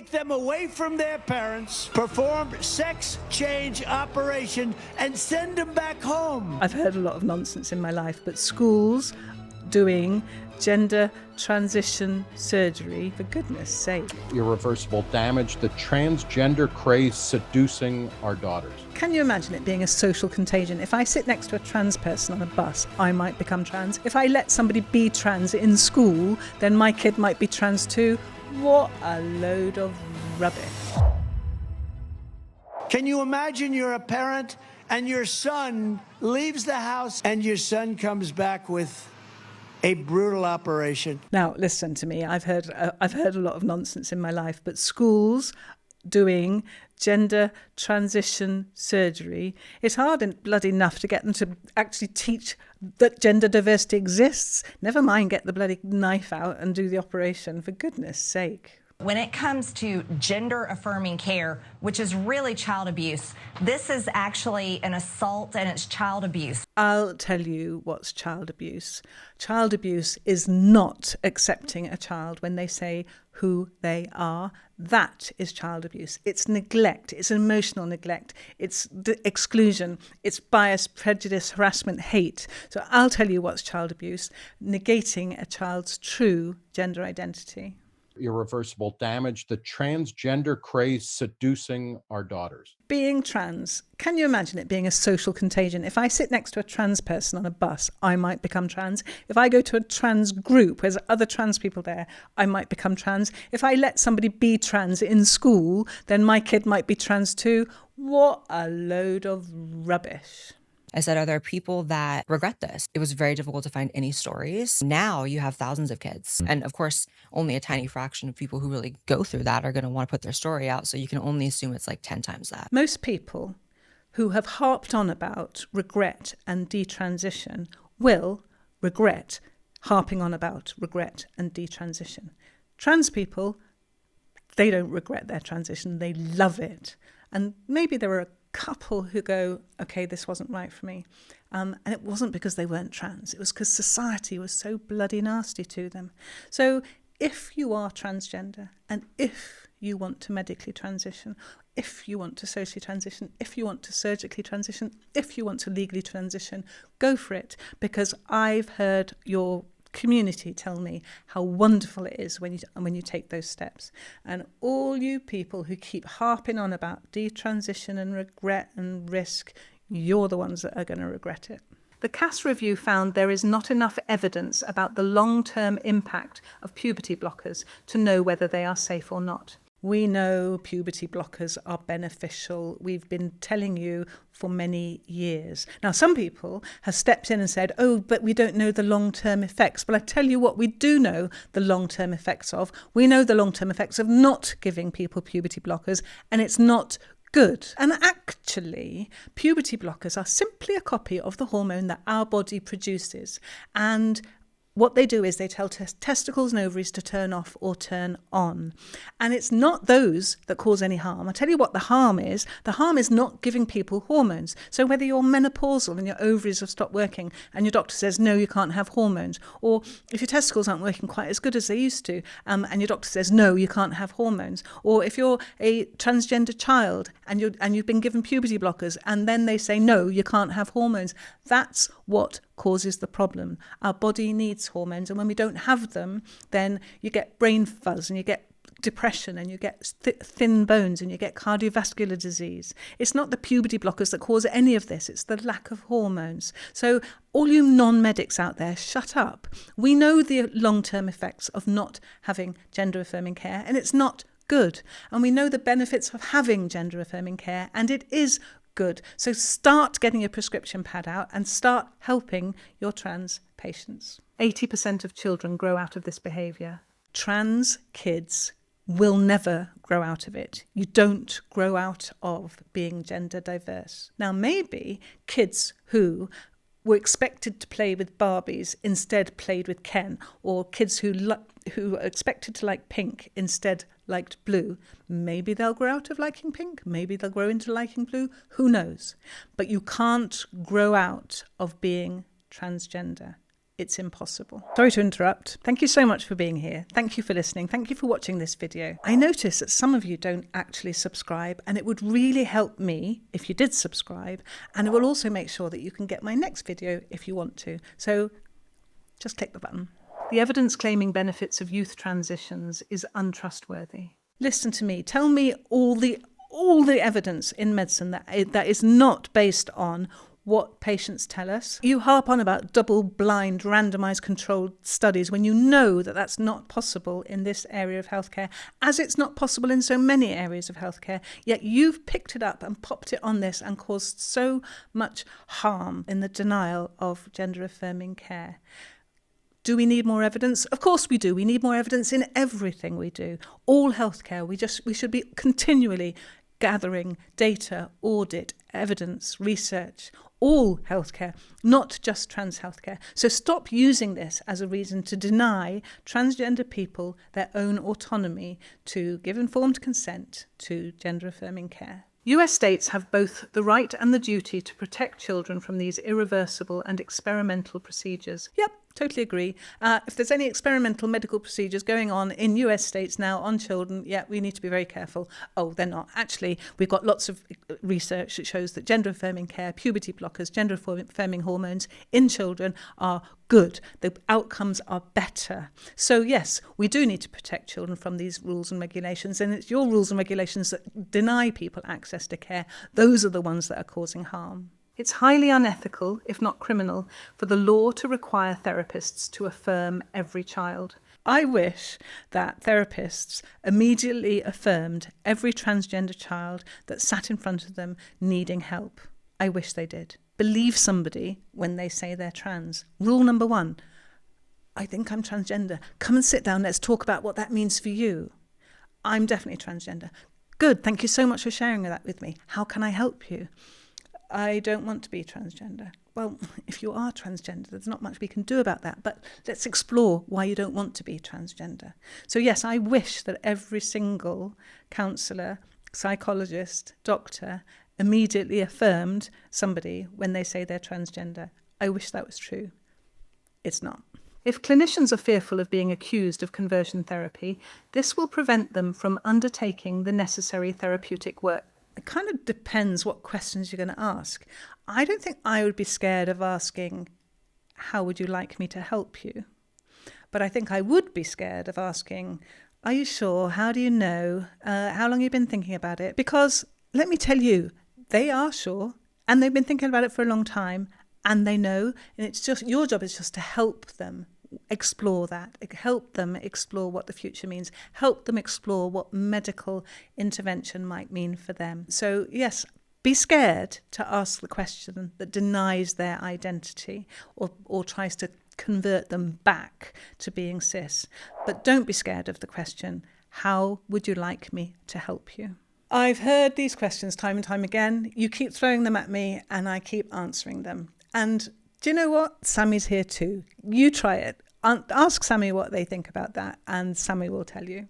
take them away from their parents, perform sex change operation, and send them back home. I've heard a lot of nonsense in my life, but schools doing gender transition surgery, for goodness sake. Irreversible damage, the transgender craze seducing our daughters. Can you imagine it being a social contagion? If I sit next to a trans person on a bus, I might become trans. If I let somebody be trans in school, then my kid might be trans too. What a load of rubbish. Can you imagine you're a parent and your son leaves the house and your son comes back with a brutal operation? Now, listen to me. I've heard a lot of nonsense in my life, but schools doing gender transition surgery, it's hard and bloody enough to get them to actually teach that gender diversity exists. Never mind get the bloody knife out and do the operation, for goodness sake. When it comes to gender-affirming care, which is really child abuse, this is actually an assault and it's child abuse. I'll tell you what's child abuse. Child abuse is not accepting a child when they say who they are. That is child abuse. It's neglect. It's emotional neglect. It's exclusion. It's bias, prejudice, harassment, hate. So I'll tell you what's child abuse. Negating a child's true gender identity. Irreversible damage, the transgender craze seducing our daughters. Being trans, can you imagine it being a social contagion? If I sit next to a trans person on a bus, I might become trans. If I go to a trans group, there's other trans people there, I might become trans. If I let somebody be trans in school, then my kid might be trans too. What a load of rubbish. I said, are there people that regret this? It was very difficult to find any stories. Now you have thousands of kids. And of course, only a tiny fraction of people who really go through that are going to want to put their story out. So you can only assume it's like 10 times that. Most people who have harped on about regret and detransition will regret harping on about regret and detransition. Trans people, they don't regret their transition. They love it. And maybe there are a couple who go, okay, this wasn't right for me. And it wasn't because they weren't trans. It was because society was so bloody nasty to them. So if you are transgender and if you want to medically transition, if you want to socially transition, if you want to surgically transition, if you want to legally transition, go for it. Because I've heard your community tell me how wonderful it is when you take those steps. And all you people who keep harping on about detransition and regret and risk, you're the ones that are going to regret it. The Cass review found there is not enough evidence about the long-term impact of puberty blockers to know whether they are safe or not. We know puberty blockers are beneficial. We've been telling you for many years. Now, some people have stepped in and said, oh, but we don't know the long-term effects. But I tell you what we do know the long-term effects of. We know the long-term effects of not giving people puberty blockers, and it's not good. And actually, puberty blockers are simply a copy of the hormone that our body produces. And what they do is they tell testicles and ovaries to turn off or turn on. And it's not those that cause any harm. I'll tell you what the harm is. The harm is not giving people hormones. So whether you're menopausal and your ovaries have stopped working and your doctor says, no, you can't have hormones, or if your testicles aren't working quite as good as they used to, and your doctor says, no, you can't have hormones, or if you're a transgender child and you've been given puberty blockers and then they say, no, you can't have hormones, that's what causes the problem. Our body needs hormones, and when we don't have them, then you get brain fuzz and you get depression and you get thin bones and you get cardiovascular disease. It's not the puberty blockers that cause any of this, it's the lack of hormones. So all you non-medics out there, shut up. We know the long-term effects of not having gender-affirming care, and it's not good. And we know the benefits of having gender-affirming care, and it is good. So start getting your prescription pad out and start helping your trans patients. 80% of children grow out of this behaviour. Trans kids will never grow out of it. You don't grow out of being gender diverse. Now, maybe kids who were expected to play with Barbies instead played with Ken, or kids who are expected to like pink instead liked blue. Maybe they'll grow out of liking pink. Maybe they'll grow into liking blue. Who knows? But you can't grow out of being transgender. it's impossible. Sorry to interrupt. Thank you so much for being here. Thank you for listening. Thank you for watching this video. I notice that some of you don't actually subscribe, and it would really help me if you did subscribe, and it will also make sure that you can get my next video if you want to. So just click the button. The evidence claiming benefits of youth transitions is untrustworthy. Listen to me. Tell me all the evidence in medicine that is not based on what patients tell us. You harp on about double-blind, randomised controlled studies when you know that that's not possible in this area of healthcare, as it's not possible in so many areas of healthcare, yet you've picked it up and popped it on this and caused so much harm in the denial of gender-affirming care. Do we need more evidence? Of course we do. We need more evidence in everything we do. All healthcare, we should be continually gathering data, audit, evidence, research, all healthcare, not just trans healthcare. So stop using this as a reason to deny transgender people their own autonomy to give informed consent to gender-affirming care. US states have both the right and the duty to protect children from these irreversible and experimental procedures. Yep, totally agree. If there's any experimental medical procedures going on in US states now on children, yeah, we need to be very careful. Oh, they're not. Actually, we've got lots of research that shows that gender-affirming care, puberty blockers, gender-affirming hormones in children are good. The outcomes are better. So yes, we do need to protect children from these rules and regulations, and it's your rules and regulations that deny people access to care. Those are the ones that are causing harm. It's highly unethical, if not criminal, for the law to require therapists to affirm every child. I wish that therapists immediately affirmed every transgender child that sat in front of them needing help. I wish they did. Believe somebody when they say they're trans. Rule number 1, I think I'm transgender. Come and sit down, let's talk about what that means for you. I'm definitely transgender. Good, thank you so much for sharing that with me. How can I help you? I don't want to be transgender. Well, if you are transgender, there's not much we can do about that, but let's explore why you don't want to be transgender. So yes, I wish that every single counsellor, psychologist, doctor immediately affirmed somebody when they say they're transgender. I wish that was true. It's not. If clinicians are fearful of being accused of conversion therapy, this will prevent them from undertaking the necessary therapeutic work. It kind of depends what questions you're going to ask. I don't think I would be scared of asking, how would you like me to help you? But I think I would be scared of asking, are you sure? How do you know? How long have you been thinking about it? Because let me tell you, they are sure, and they've been thinking about it for a long time, and they know, and it's just your job is just to help them explore that, help them explore what the future means, help them explore what medical intervention might mean for them. So yes, be scared to ask the question that denies their identity or tries to convert them back to being cis. But don't be scared of the question, how would you like me to help you? I've heard these questions time and time again. You keep throwing them at me and I keep answering them. And do you know what? Sammy's here too. You try it. Ask Sammy what they think about that and Sammy will tell you.